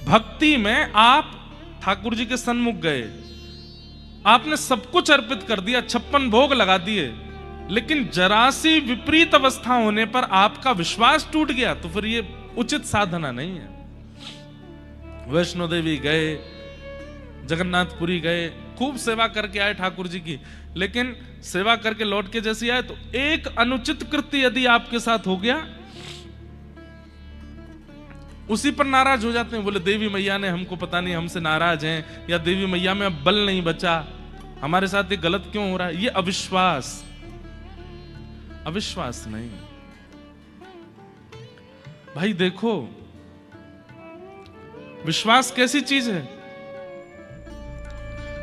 भक्ति में आप ठाकुर जी के सन्मुख गए, आपने सब कुछ अर्पित कर दिया, 56 भोग लगा दिए, लेकिन जरा सी विपरीत अवस्था होने पर आपका विश्वास टूट गया, तो फिर ये उचित साधना नहीं है। वैष्णो देवी गए, जगन्नाथपुरी गए, खूब सेवा करके आए ठाकुर जी की, लेकिन सेवा करके लौट के जैसे आए तो एक अनुचित कृत्य यदि आपके साथ हो गया, उसी पर नाराज हो जाते हैं। बोले देवी मैया ने हमको पता नहीं हमसे नाराज हैं, या देवी मैया में अब बल नहीं बचा, हमारे साथ ये गलत क्यों हो रहा है। ये अविश्वास, अविश्वास नहीं भाई। देखो विश्वास कैसी चीज है।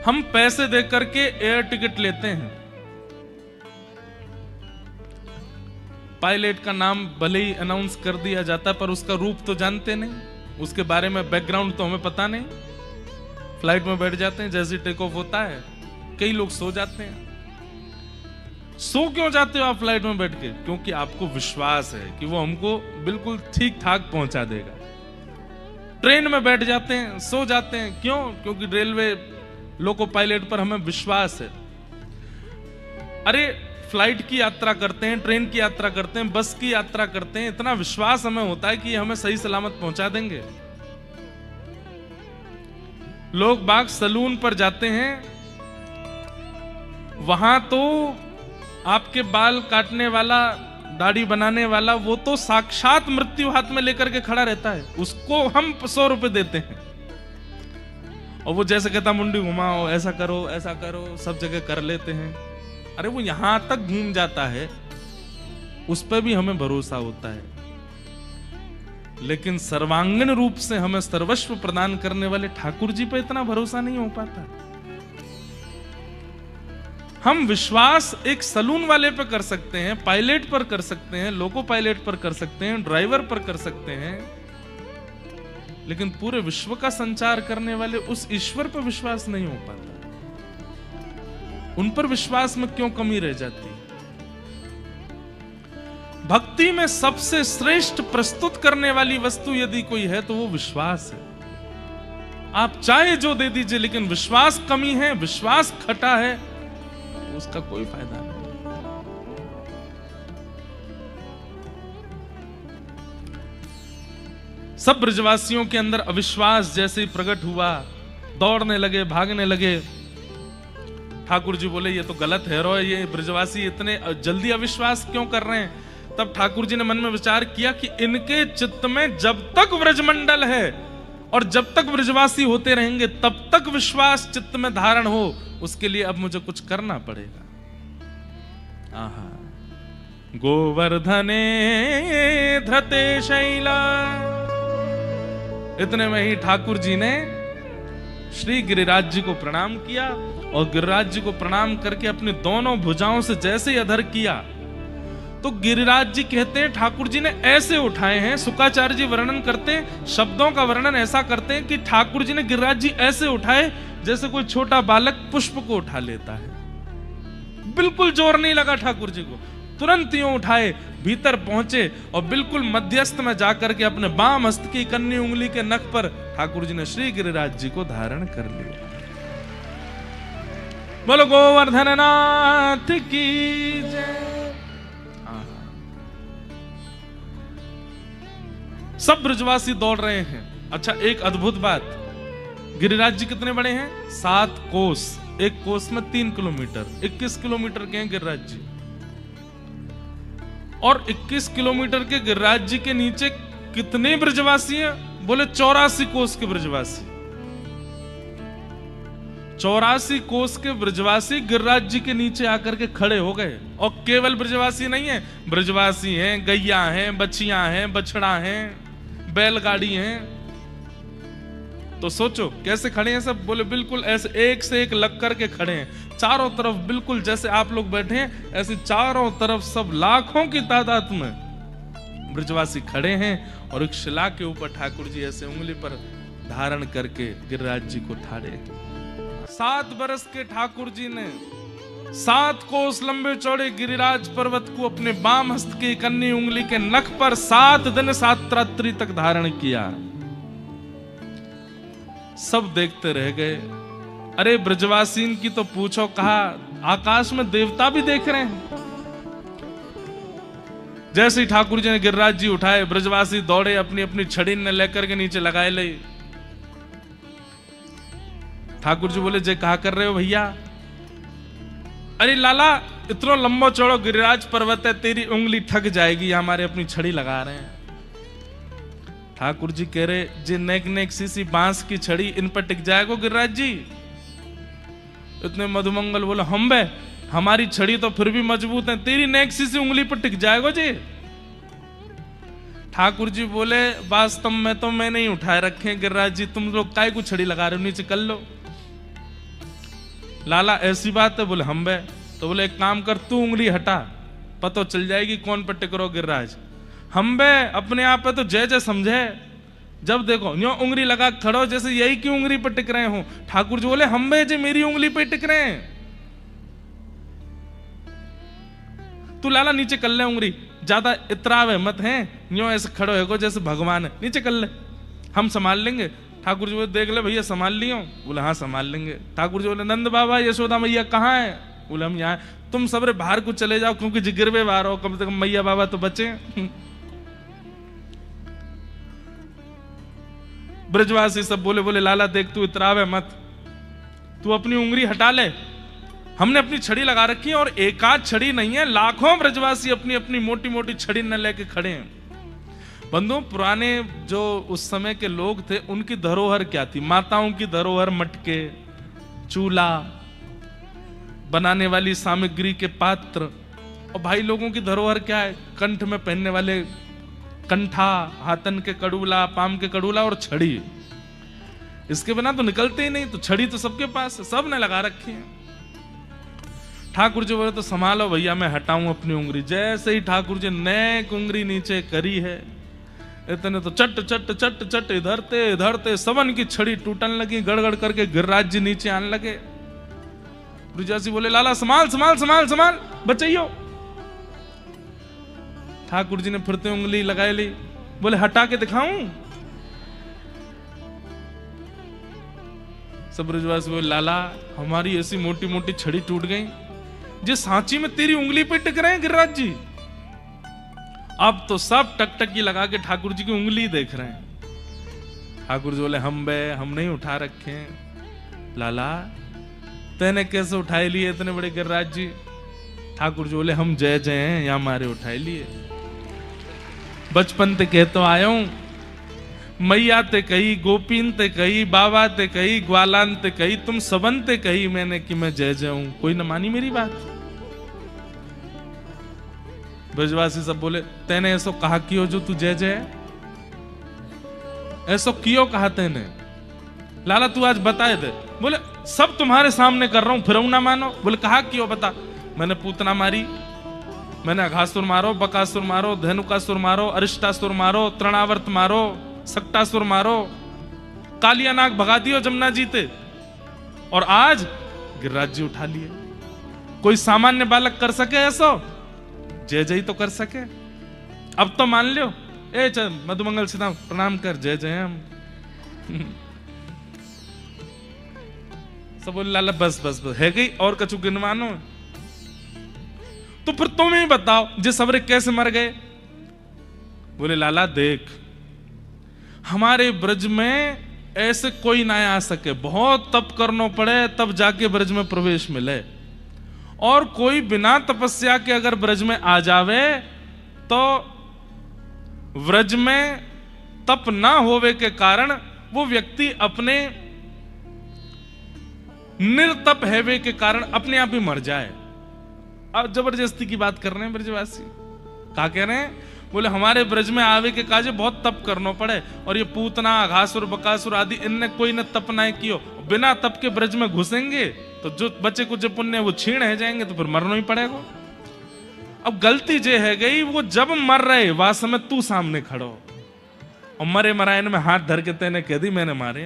हम पैसे दे करके एयर टिकट लेते हैं, पायलट का नाम भले ही अनाउंस कर दिया जाता है पर उसका रूप तो जानते नहीं, उसके बारे में बैकग्राउंड तो हमें पता नहीं। फ्लाइट में बैठ जाते हैं, जैसे टेक ऑफ होता है कई लोग सो जाते हैं। सो क्यों जाते हो आप फ्लाइट में बैठ के? क्योंकि आपको विश्वास है कि वो हमको बिल्कुल ठीक ठाक पहुंचा देगा। ट्रेन में बैठ जाते हैं, सो जाते हैं, क्यों? क्योंकि रेलवे लोको पायलट पर हमें विश्वास है। अरे फ्लाइट की यात्रा करते हैं, ट्रेन की यात्रा करते हैं, बस की यात्रा करते हैं, इतना विश्वास हमें होता है कि हमें सही सलामत पहुंचा देंगे। लोग बाग सलून पर जाते हैं, वहां तो आपके बाल काटने वाला, दाढ़ी बनाने वाला, वो तो साक्षात मृत्यु हाथ में लेकर के खड़ा रहता है, उसको हम 100 रुपए देते हैं और वो जैसे कहता मुंडी घुमाओ, ऐसा करो, सब जगह कर लेते हैं। अरे वो यहां तक घूम जाता है, उस पर भी हमें भरोसा होता है, लेकिन सर्वांगीण रूप से हमें सर्वस्व प्रदान करने वाले ठाकुर जी पर इतना भरोसा नहीं हो पाता। हम विश्वास एक सलून वाले पर कर सकते हैं, पायलट पर कर सकते हैं, लोको पायलट पर कर सकते हैं, ड्राइवर पर कर सकते हैं, लेकिन पूरे विश्व का संचार करने वाले उस ईश्वर पर विश्वास नहीं हो पाता। उन पर विश्वास में क्यों कमी रह जाती? भक्ति में सबसे श्रेष्ठ प्रस्तुत करने वाली वस्तु यदि कोई है तो वो विश्वास है। आप चाहे जो दे दीजिए, लेकिन विश्वास कमी है, विश्वास खटा है, उसका कोई फायदा नहीं। सब ब्रजवासियों के अंदर अविश्वास जैसे ही प्रकट हुआ, दौड़ने लगे, भागने लगे। ठाकुर जी बोले ये तो गलत है रो, ये ब्रजवासी इतने जल्दी अविश्वास क्यों कर रहे हैं? तब ठाकुर जी ने मन में विचार किया कि इनके चित्त में जब तक ब्रजमंडल है और जब तक ब्रजवासी होते रहेंगे तब तक विश्वास चित्त में धारण हो, उसके लिए अब मुझे कुछ करना पड़ेगा। आहा, गोवर्धने धृते शैला। इतने में ही ठाकुर जी ने श्री गिरिराज जी को प्रणाम किया और गिरिराज जी को प्रणाम करके अपनी दोनों भुजाओं से जैसे ही अधर किया तो गिरिराज जी कहते हैं ठाकुर जी ने ऐसे उठाए हैं। शुक्राचार्य जी वर्णन करते हैं, शब्दों का वर्णन ऐसा करते हैं कि ठाकुर जी ने गिरिराज जी ऐसे उठाए जैसे कोई छोटा बालक पुष्प को उठा लेता है। बिल्कुल जोर नहीं लगा ठाकुर जी को, तुरंत यूं उठाए, भीतर पहुंचे और बिल्कुल मध्यस्थ में जाकर के अपने बाम हस्त की कन्नी उंगली के नख पर ठाकुर जी ने श्री गिरिराज जी को धारण कर लिया। बोलो गोवर्धन नाथ की जय। सब ब्रजवासी दौड़ रहे हैं। अच्छा, एक अद्भुत बात, गिरिराज जी कितने बड़े हैं? 7 कोस, एक कोस में 3 किलोमीटर, 21 किलोमीटर के हैं गिरिराज जी। और 21 किलोमीटर के गिरिराज जी के नीचे कितने ब्रजवासी हैं? बोले 84 कोस के ब्रजवासी। 84 कोस के ब्रजवासी गिरिराज जी के नीचे आकर के खड़े हो गए। और केवल ब्रजवासी नहीं है, ब्रजवासी हैं, गैया हैं, बछियां हैं, बछड़ा हैं, बैलगाड़ी हैं। तो सोचो कैसे खड़े हैं सब। बोले बिल्कुल ऐसे एक से एक लग करके खड़े हैं, चारों तरफ बिल्कुल जैसे आप लोग बैठे हैं ऐसे चारों तरफ सब लाखों की तादाद में ब्रजवासी खड़े हैं। और एक शिला के ऊपर ठाकुर जी ऐसे उंगली पर धारण करके गिरिराज जी को ठाड़े। 7 बरस के ठाकुर जी ने 7 कोस लंबे चौड़े गिरिराज पर्वत को अपने बाम हस्त की कन्नी उंगली के नख पर 7 दिन 7 रात्रि तक धारण किया। सब देखते रह गए। अरे ब्रजवासीन की तो पूछो, कहा आकाश में देवता भी देख रहे हैं। जैसे ही ठाकुर जी ने गिरिराज जी उठाए, ब्रजवासी दौड़े, अपनी अपनी छड़ी ने लेकर के नीचे लगाए ले। ठाकुर जी बोले, जय कहा कर रहे हो भैया? अरे लाला, इतना लंबा चौड़ा गिरिराज पर्वत है, तेरी उंगली थक जाएगी, हमारे अपनी छड़ी लगा रहे हैं। ठाकुर जी कह रहे, जे नेक नेक सी बांस की छड़ी, इन पर टिक जाएगा गिरिराज जी? इतने मधुमंगल बोले, हम बे, हमारी छड़ी तो फिर भी मजबूत है, तेरी नेक सी उंगली पर टिक जाएगा जी? ठाकुर जी बोले, वास्तव में तो मैं नहीं उठाए रखे गिरिराज जी, तुम लोग काय को छड़ी लगा रहे हो, नीचे कर लो। लाला ऐसी बात है? बोले हम बे। तो बोले एक काम कर, तू उंगली हटा, पता चल जाएगी कौन पर टिक रहो गिरिराज। हम बे, अपने आप पे तो जय जय समझे, जब देखो यूं उंगली लगा खड़ो जैसे यही की उंगली पर टिक रहे हो। ठाकुर जी बोले, हम बे जे मेरी उंगली पे टिक रहे हैं, तू लाला नीचे कर ले उंगली, ज्यादा इतरावे मत है, यूं ऐसे खड़ो है को जैसे भगवान है, नीचे कर ले, हम संभाल लेंगे। ठाकुर जी बोले, देख ले भैया संभाल लियो? बोले हाँ संभाल लेंगे। ठाकुर जी बोले, नंद बाबा यशोदा मैया कहाँ है? बोले हम यहाँ। तुम सबरे बाहर को चले जाओ, क्योंकि जिगरवे बाहर हो, कम से कम मैया बाबा तो बचे। ब्रजवासी सब बोले, बोले लाला देख तू इतरावे मत, तू अपनी उंगली हटा ले, हमने अपनी छड़ी लगा रखी है, और एक आध छड़ी नहीं है, लाखों ब्रजवासी अपनी अपनी मोटी मोटी छड़ी न लेके खड़े हैं। बंधु, पुराने जो उस समय के लोग थे, उनकी धरोहर क्या थी? माताओं की धरोहर मटके, चूल्हा, बनाने वाली सामग्री के पात्र, और भाई लोगों की धरोहर क्या है? कंठ में पहनने वाले कंठा, हाथन के कड़ूला, पाम के कड़ूला और छड़ी। इसके बिना तो निकलते ही नहीं, तो छड़ी तो सबके पास है, सब ने लगा रखी है। ठाकुर जी बोले, तो संभालो भैया, मैं हटाऊं अपनी उंगली। जैसे ही ठाकुर जी नेक उंगली नीचे करी है, इतने तो चट चट चट चट इधरते सबन की छड़ी टूटन लगी, गड़गड़ करके गिरिराज जी नीचे आने लगे। ब्रजवासी बोले, लाला संभाल संभाल संभाल संभाल, बचाइयो। ठाकुर जी ने फिरते उंगली लगाई ली, बोले हटा के दिखाऊं? सब ब्रजवासी बोले, लाला हमारी ऐसी मोटी मोटी छड़ी टूट गई, जो सांची में तेरी उंगली पे टिक रहे हैं गिरिराज जी। अब तो सब टकटकी लगा के ठाकुर जी की उंगली देख रहे हैं। ठाकुर जी बोले, हम बे, हम नहीं उठा रखे। लाला तेने कैसे उठाए लिए इतने बड़े गिरिराज जी? ठाकुर जी बोले, हम जय जय हैं, या हमारे उठाए लिए। बचपन ते कहतो आया हूं, मैया ते कही, गोपीन ते कही, बाबा ते कही, ग्वालान ते कही, तुम सबन ते कही मैंने कि मैं जय जय हूं, कोई न मानी मेरी बात। ब्रजवासी सब बोले, तेने ऐसो कहा कियो जो तू जय जय? ऐसो कियो कहा तेने? लाला तू आज बताए दे। बोले सब तुम्हारे सामने कर रहा हूं, फिर ना मानो। बोले कहा क्यों, बता। मैंने पूतना मारी, मैंने अघासुर मारो, बकासुर मारो, धेनुकासुर मारो, अरिष्टासुर मारो, तृणावर्त मारो, सक्टासुर मारो, कालिया नाग भगा दियो जमुना जीते, और आज गिरिराज जी उठा लिए। कोई सामान्य बालक कर सके ऐसो? जय जय तो कर सके। अब तो मान लो, ए चल मधुमंगल सीता प्रणाम कर, जय जय हम। सब बोले, लाला बस बस बस है गई, और कछु गिनवानो? तो फिर तुम ही बताओ, जे सबरे कैसे मर गए? बोले लाला देख, हमारे ब्रज में ऐसे कोई ना आ सके, बहुत तप करना पड़े तब जाके ब्रज में प्रवेश मिले, और कोई बिना तपस्या के अगर ब्रज में आ जावे तो ब्रज में तप ना होवे के कारण वो व्यक्ति अपने निर्तप हैवे के कारण अपने आप ही मर जाए। अब जबरदस्ती की बात कर रहे हैं ब्रजवासी, क्या कह रहे हैं? बोले हमारे ब्रज में आवे के काजे बहुत तप करना पड़े, और ये पूतना, अघासुर, बकासुर आदि इनने कोई ने तप ना कियो, बिना तप के ब्रज में घुसेंगे तो जो बच्चे कुछ पुण्य वो छीण है जाएंगे, तो फिर मरना ही पड़ेगा। अब गलती जे है गई, वो जब मर रहे वह समय तू सामने खड़ो, और मरे मरायन में हाथ धर के तेने कह दी मैंने मारे।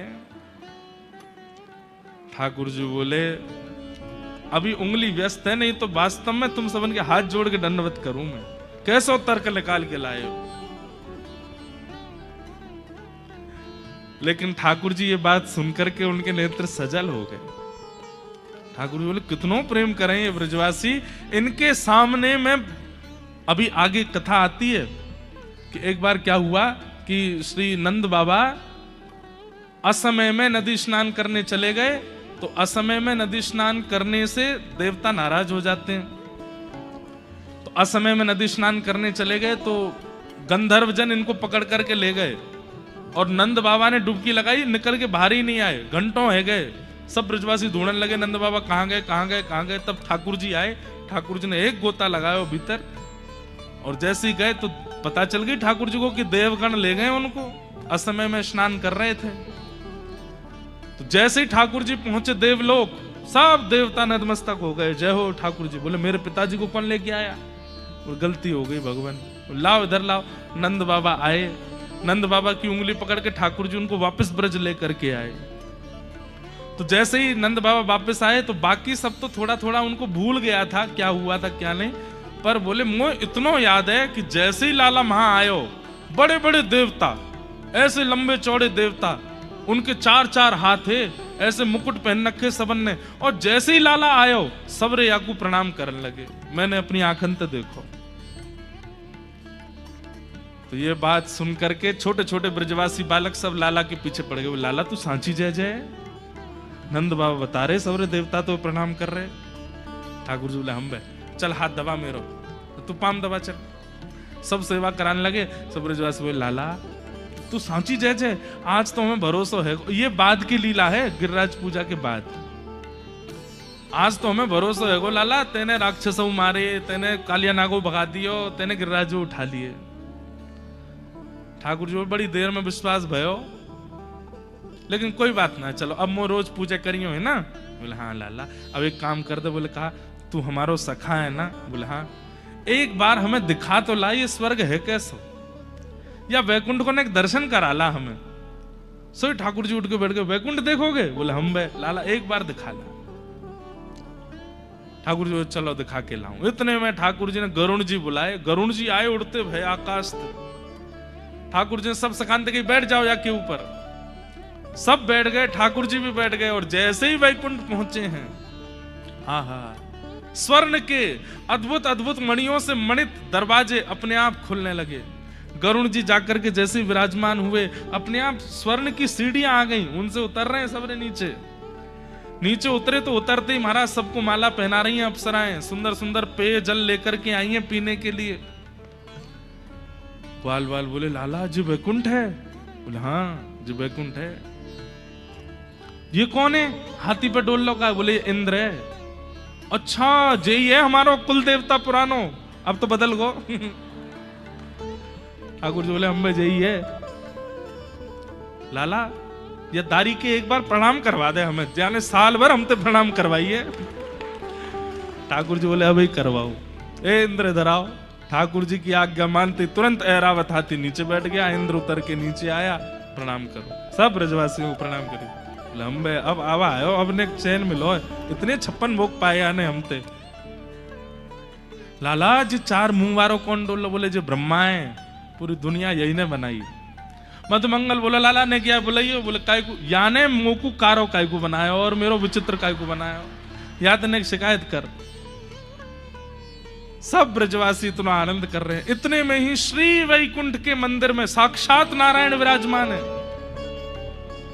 ठाकुर जी बोले अभी उंगली व्यस्त है, नहीं तो वास्तव में तुम सबन के हाथ जोड़ के दंडवत करूं मैं। कैसो तर्क निकाल के लाए हो? लेकिन ठाकुर जी ये बात सुनकर के उनके नेत्र सजल हो गए। ठाकुर जी बोले कितनों प्रेम करें ये ब्रजवासी, इनके सामने में। अभी आगे कथा आती है कि एक बार क्या हुआ कि श्री नंद बाबा असमय में नदी स्नान करने चले गए। तो असमय में नदी स्नान करने से देवता नाराज हो जाते हैं। तो असमय में नदी स्नान करने चले गए तो गंधर्व जन इनको पकड़ करके ले गए और नंद बाबा ने डुबकी लगाई, निकल के बाहर ही नहीं आए। घंटों है गए, सब ब्रजवासी ढूंढने लगे नंद बाबा कहाँ गए कहाँ गए कहाँ गए। तब ठाकुर जी आए। ठाकुर जी ने एक गोता लगाया भीतर और जैसे ही गए तो पता चल गई ठाकुर जी को कि देवगण ले गए उनको, असमय में स्नान कर रहे थे। तो जैसे ही ठाकुर जी पहुंचे देवलोक, सब देवता नतमस्तक हो गए, जय हो ठाकुर जी। बोले मेरे पिताजी को कौन लेके आया? और गलती हो गई भगवान, लाओ इधर लाओ। नंद बाबा आए, नंद बाबा की उंगली पकड़ के ठाकुर जी उनको वापस ब्रज लेकर के आए। तो जैसे ही नंद बाबा वापस आए तो बाकी सब तो थोड़ा थोड़ा उनको भूल गया था क्या हुआ था क्या नहीं, पर बोले मुझे इतना याद है कि जैसे ही लाला वहां आयो, बड़े बड़े देवता, ऐसे लंबे चौड़े देवता, उनके 4-4 हाथ थे, ऐसे मुकुट पहन रखे सबन ने, और जैसे ही लाला आयो सबरे याकू प्रणाम करने लगे। मैंने अपनी आंखन से देखो। तो ये बात सुन करके छोटे छोटे ब्रजवासी बालक सब लाला के पीछे पड़ गए। लाला तू सांची जय जय। नंद बाबा बता रहे सबरे देवता तो प्रणाम कर रहे। ठाकुर जी बोले हम बे चल हाथ दबा मेरो, तो तू पाम दबा चल। सब सेवा कराने लगे। सब ब्रजवासी बोले लाला तू सांची जय जय, आज तो हमें भरोसा है। ये बाद की लीला है, गिरिराज पूजा के बाद। आज तो हमें भरोसा है गो लाला, तेने राक्षस मारे, तेने कालिया नागो भगा दियो, तेने गिरिराज उठा लिए। ठाकुर जी बड़ी देर में विश्वास भयो, लेकिन कोई बात ना, चलो अब मैं रोज पूजा करियो है ना। बोले हाँ लाला। अब एक काम कर दे। बोले कहा तू हमारो सखा है ना? बोले हाँ। एक बार हमें दिखा तो ला ये स्वर्ग है कैसो, या वैकुंठ को ना एक दर्शन करा ला हमें। सो ठाकुर जी उठ के बैठ गए, वैकुंठ देखोगे? बोले हम बे लाला एक बार दिखा ला। ठाकुर जी चलो दिखा के लाऊं। इतने में ठाकुर जी ने गरुण जी बुलाए। गरुण जी आए उड़ते भय आकाश थे। ठाकुर जी ने सब सखानते के बैठ जाओ जाके ऊपर। सब बैठ गए, ठाकुर जी भी बैठ गए, और जैसे ही वैकुंठ पहुंचे हैं, हाँ हाँ, स्वर्ण के अद्भुत अद्भुत मणियों से मणित दरवाजे अपने आप खुलने लगे। गरुण जी जाकर के जैसे विराजमान हुए, अपने आप स्वर्ण की सीढ़ियां आ गई, उनसे उतर रहे हैं सबरे नीचे। नीचे उतरे तो उतरते ही महाराज सबको माला पहना रही हैं अप्सराएं, सुंदर सुंदर पेय जल लेकर के आई हैं पीने के लिए। ग्वाल वाल बोले लाला जी वैकुंठ है? बोले हाँ जी वैकुंठ है। ये कौन है हाथी पे डोल लगा? बोले इंद्र है। अच्छा यही है हमारा कुल देवता पुरानो, अब तो बदल गो। ठाकुर जी बोले हम यही है। लाला ये दारी के एक बार प्रणाम करवा दे हमें, जाने साल भर हमसे प्रणाम करवाइए। ठाकुर जी बोले अभी करवाओ। ए इंद्र इधर आओ। ठाकुर जी की आज्ञा मानते तुरंत ऐरावत हाथी नीचे बैठ गया। इंद्र उतर के नीचे आया, प्रणाम करो। सब ब्रजवासियों को प्रणाम करो। लंबे अब आवा आयो, अब ने चैन मिलो, इतने 56 भोग पाए आने हमते। लाला जी 4 मुंह वारो कौन डोलो? बोले जो ब्रह्मा है, पूरी दुनिया यही ने बनाई। मधुमंगल बोला लाला ने क्या बुलाइयो? बोले काय को याने मोकू कारो काय को बनाया और मेरो विचित्र काय को बनाया, या तने शिकायत कर। सब ब्रजवासी इतना आनंद कर रहे हैं। इतने में ही श्री वैकुंठ के मंदिर में साक्षात नारायण विराजमान है।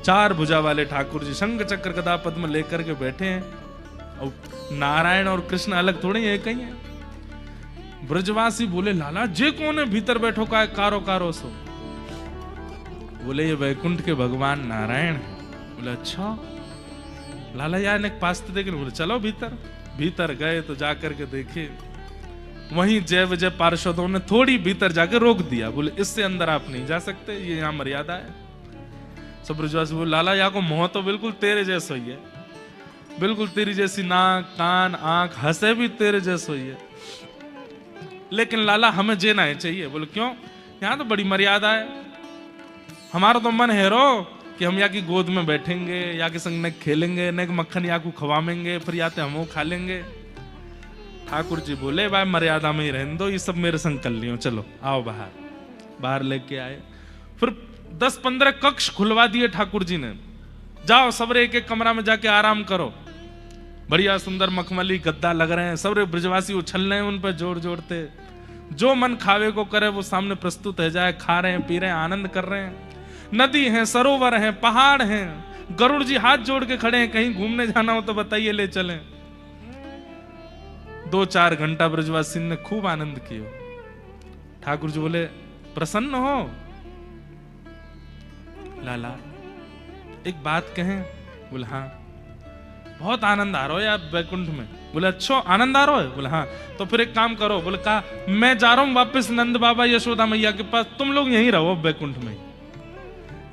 4 भुजा वाले ठाकुर जी शंख चक्र गदा पद्म लेकर के बैठे हैं। और नारायण और कृष्ण अलग थोड़े एक ही हैं। ब्रजवासी बोले लाला जे कौन है भीतर बैठो का कारो कारो सो? बोले ये वैकुंठ के भगवान नारायण है। बोले अच्छा लाला यार ने पास देखे। बोले चलो भीतर। भीतर गए तो जाकर के देखे, वहीं जय विजय पार्षदों ने थोड़ी भीतर जाके रोक दिया। बोले इससे अंदर आप नहीं जा सकते, ये यहाँ मर्यादा है। सब ब्रजवासी बोले लाला यहाँ को मोह तो बिल्कुल तेरे जैसा ही है, बिल्कुल तेरी जैसी नाक कान आंख, हंसे भी तेरे जैसा ही है, लेकिन लाला हमें जेना है चाहिए। बोले क्यों? यहाँ तो बड़ी मर्यादा है। हमारा तो मन है रो कि हम यहाँ की गोद में बैठेंगे, यहाँ के संग नेक खेलेंगे, नेक मक्खन यहाँ को खवाएंगे, फिर याते हम खा लेंगे। ठाकुर जी बोले भाई मर्यादा में ही रहने दो, ये सब मेरे संग कर लियो, चलो आओ बाहर। बाहर लेके आए। फिर 10-15 कक्ष खुलवा दिए ठाकुर जी ने, जाओ सबरे एक एक कमरा में जाके आराम करो, बढ़िया सुंदर मखमली गद्दा लग रहे हैं, सबरे ब्रजवासी उछल रहे हैं उन पर जोर जोड़ते, जो मन खावे को करे वो सामने प्रस्तुत है जाए, खा रहे हैं, पी रहे हैं, आनंद कर रहे हैं। नदी है, सरोवर है, पहाड़ हैं, गरुड़ जी हाथ जोड़ के खड़े हैं, कहीं घूमने जाना हो तो बताइए ले चलें। 2-4 घंटा ब्रजवासी ने खूब आनंद किया। ठाकुर जी बोले प्रसन्न हो लाला, एक बात कहें? बोले हाँ। बहुत आनंद आ रहा है आप वैकुंठ में? बोले अच्छा आनंद आ रहा है? बोले हाँ। तो फिर एक काम करो, बोले कहा मैं जा रहा हूं वापस नंद बाबा यशोदा मैया के पास, तुम लोग यहीं रहो वैकुंठ में।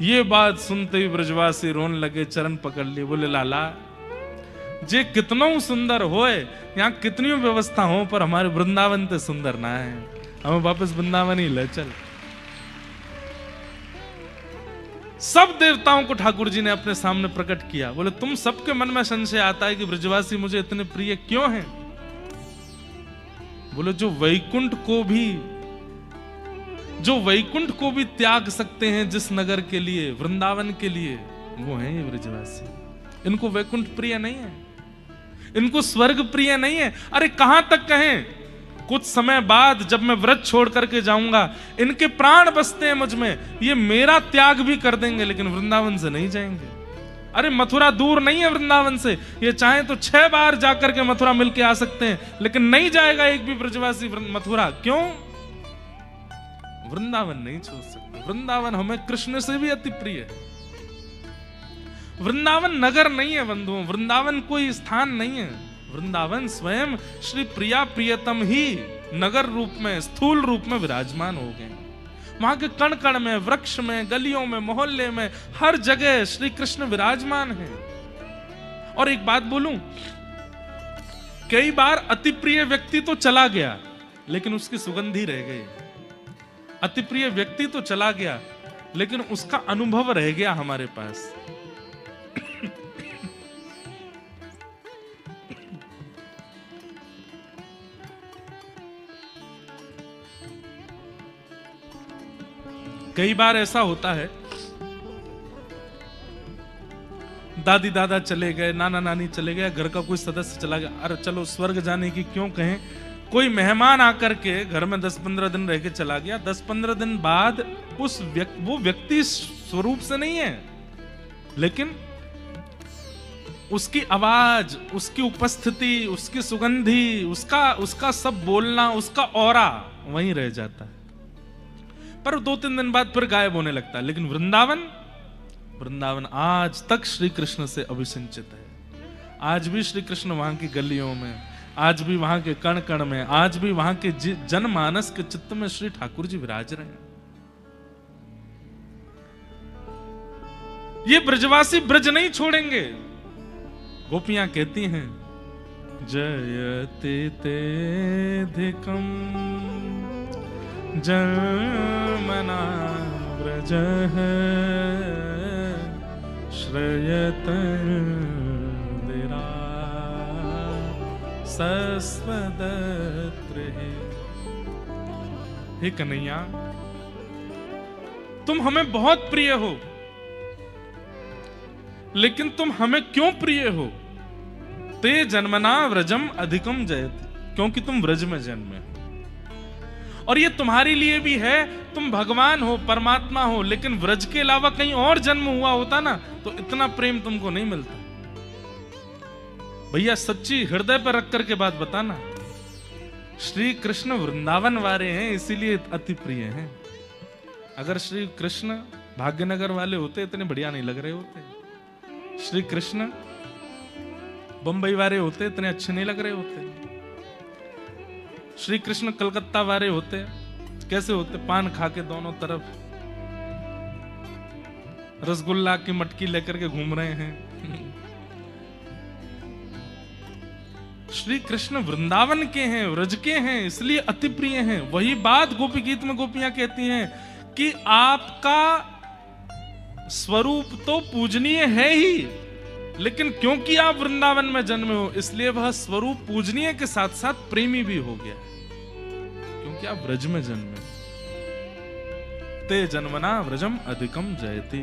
ये बात सुनते ही ब्रजवासी रोने लगे, चरण पकड़ लिए, बोले लाला जे कितनों सुंदर होए, यहाँ कितनी व्यवस्था हो, पर हमारे वृंदावन ते सुंदर ना है, हमें वापस वृंदावन ही ले चल। सब देवताओं को ठाकुर जी ने अपने सामने प्रकट किया। बोले तुम सबके मन में संशय आता है कि ब्रजवासी मुझे इतने प्रिय क्यों हैं? बोले जो वैकुंठ को भी त्याग सकते हैं जिस नगर के लिए, वृंदावन के लिए, वो हैं ये ब्रजवासी। इनको वैकुंठ प्रिय नहीं है, इनको स्वर्ग प्रिय नहीं है। अरे कहां तक कहें, कुछ समय बाद जब मैं व्रत छोड़ करके जाऊंगा, इनके प्राण बसते हैं मुझ में, ये मेरा त्याग भी कर देंगे लेकिन वृंदावन से नहीं जाएंगे। अरे मथुरा दूर नहीं है वृंदावन से, ये चाहे तो 6 बार जाकर के मथुरा मिलके आ सकते हैं, लेकिन नहीं जाएगा एक भी ब्रजवासी मथुरा। क्यों? वृंदावन नहीं छोड़ सकते। वृंदावन हमें कृष्ण से भी अति प्रिय है। वृंदावन नगर नहीं है बंधुओं, वृंदावन कोई स्थान नहीं है, वृंदावन स्वयं श्री प्रिया प्रियतम ही नगर रूप में, स्थूल रूप में विराजमान हो गए। वहां के कण कण में, वृक्ष में, गलियों में, मोहल्ले में, हर जगह श्री कृष्ण विराजमान है। और एक बात बोलूं, कई बार अति प्रिय व्यक्ति तो चला गया लेकिन उसकी सुगंधी रह गई। अति प्रिय व्यक्ति तो चला गया लेकिन उसका अनुभव रह गया हमारे पास। कई बार ऐसा होता है, दादी दादा चले गए, नाना नानी चले गए, घर का कोई सदस्य चला गया, अरे चलो स्वर्ग जाने की क्यों कहें, कोई मेहमान आकर के घर में 10-15 दिन रह के चला गया, 10-15 दिन बाद वो व्यक्ति स्वरूप से नहीं है, लेकिन उसकी आवाज, उसकी उपस्थिति, उसकी सुगंधी, उसका सब बोलना, उसका ऑरा वहीं रह जाता है। पर 2-3 दिन बाद फिर गायब होने लगता है। लेकिन वृंदावन आज तक श्री कृष्ण से अभिसिंचित है। आज भी श्री कृष्ण वहां की गलियों में, आज भी वहां के कण कण में, आज भी वहां के जनमानस के चित्त में श्री ठाकुर जी विराज रहे हैं। ये ब्रजवासी ब्रज नहीं छोड़ेंगे। गोपियां कहती हैं जयते तेधिकम जन्मना व्रज श्रयत सस्वदत्र। हे कन्हैया, तुम हमें बहुत प्रिय हो, लेकिन तुम हमें क्यों प्रिय हो? ते जन्मना व्रजम अधिकम जयति, क्योंकि तुम व्रज में जन्मे हो। और ये तुम्हारे लिए भी है, तुम भगवान हो, परमात्मा हो, लेकिन व्रज के अलावा कहीं और जन्म हुआ होता ना तो इतना प्रेम तुमको नहीं मिलता। भैया सच्ची हृदय पर रख कर के बात बताना, श्री कृष्ण वृंदावन वाले हैं इसीलिए अति प्रिय हैं। अगर श्री कृष्ण भाग्यनगर वाले होते इतने बढ़िया नहीं लग रहे होते। श्री कृष्ण बंबई वाले होते इतने अच्छे नहीं लग रहे होते। श्री कृष्ण कलकत्ता वाले होते कैसे होते? पान खा के दोनों तरफ रसगुल्ला की मटकी लेकर के घूम रहे हैं। श्री कृष्ण वृंदावन के हैं, व्रज के हैं, इसलिए अति प्रिय हैं। वही बात गोपी गीत में गोपियां कहती हैं कि आपका स्वरूप तो पूजनीय है ही, लेकिन क्योंकि आप वृंदावन में जन्मे हो इसलिए वह स्वरूप पूजनीय के साथ साथ प्रेमी भी हो गया, क्योंकि आप व्रज में जन्मे। ते जन्मना व्रजम अधिकम जयते।